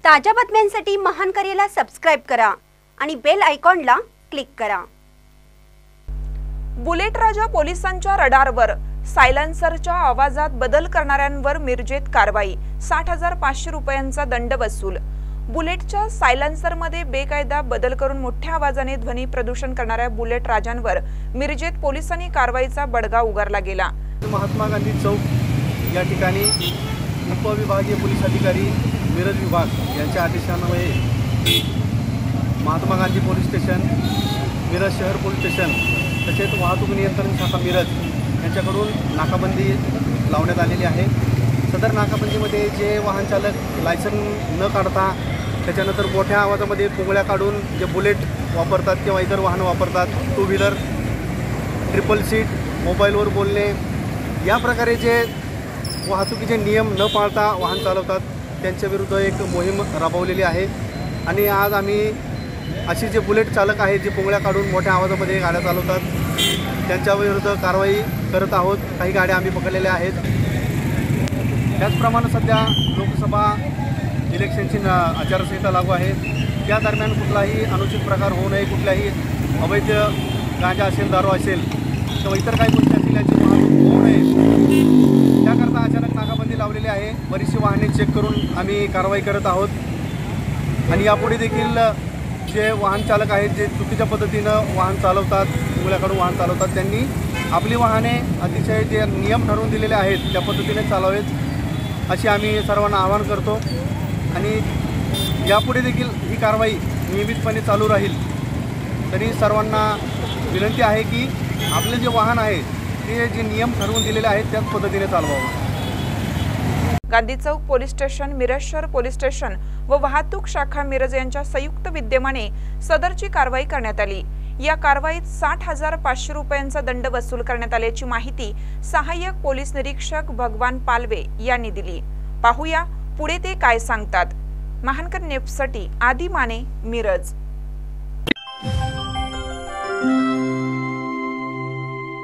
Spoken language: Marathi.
ताज्या बातम्यांसाठी महान करेला सबस्क्राइब करा आणि बेल आयकॉनला क्लिक करा। बुलेट राजा पोलिसांच्या रडारवर सायलेन्सरच्या आवाजात बदल करणाऱ्यांवर मिरजेत कारवाई। 60,500 रुपयांचा दंड वसूल। बुलेटच्या सायलेन्सरमध्ये बेकायदा बदल करून मोठ्या आवाजाने ध्वनी प्रदूषण करणाऱ्या बुलेट राजांवर मिरजेत पोलिसांनी कारवाईचा बडगा उगारला गेला। महात्मा गांधी चौक या ठिकाणी उपविभागीय पोलीस अधिकारी मिरज विभाग यांच्या आदेशान्वये महात्मा गांधी पोलीस स्टेशन, मिरज शहर पोलीस स्टेशन तसेच वाहतूक नियंत्रण शाखा मिरज यांच्याकडून नाकाबंदी लावण्यात आलेली आहे। सदर नाकाबंदीमध्ये जे वाहन चालक लायसन न काढता त्याच्यानंतर मोठ्या आवाजामध्ये पुंगळ्या काढून जे बुलेट वापरतात किंवा इतर वाहन वापरतात, टू व्हीलर, ट्रिपल सीट, मोबाईलवर बोलणे, या प्रकारे जे वाहतुकीचे नियम न पाळता वाहन चालवतात त्यांच्या विरुद्ध एक मोहीम राबवलेली आहे। आणि आज आम्ही असे जे बुलेट चालक आहेत जे पुंगळ्या काढून मोठ्या आवाजामध्ये गाड्या चालवतात त्यांच्याविरुद्ध कारवाई करत आहोत। काही गाड्या आम्ही पकडलेल्या आहेत। त्याचप्रमाणे सध्या लोकसभा इलेक्शनची आचारसंहिता लागू आहे। त्या दरम्यान कुठलाही अनुचित प्रकार होऊ नये, कुठलाही अवैध गांजा असेल, दारू असेल किंवा इतर काही गोष्टी असतील याची वाहतूक होऊ नये त्याकरता अचानक नाकाबंदी लावलेली आहे। बरीचशी वाहने चेक करून आम्ही कारवाई करत आहोत। आणि यापुढे देखील जे वाहन चालक आहेत जे चुकीच्या पद्धतीनं वाहन चालवतात, पुंगळ्याकडून वाहन चालवतात, त्यांनी आपली वाहने अतिशय जे नियम ठरवून दिलेले आहेत त्या पद्धतीने चालवावेत अशी आम्ही सर्वांना आवाहन करतो। आणि यापुढे देखील ही कारवाई नियमितपणे चालू राहील। तरी सर्वांना विनंती आहे की आपले जे वाहन आहे ते जे नियम ठरवून दिलेले आहेत त्याच पद्धतीने चालवावं। गांधी चौक पोलीस स्टेशन, मिरज शहर पोलीस स्टेशन व वाहतूक शाखा मिरज यांच्या संयुक्त विद्यमाने सदरची कारवाई करण्यात आली। या कारवाईत 60,500 रुपयांचा दंड वसूल करण्यात आल्याची माहिती सहाय्यक पोलीस निरीक्षक भगवान पालवे यांनी दिली। पाहूया पुढे ते काय सांगतात। महानकर न्यूजसाठी आदी माने, मिरज।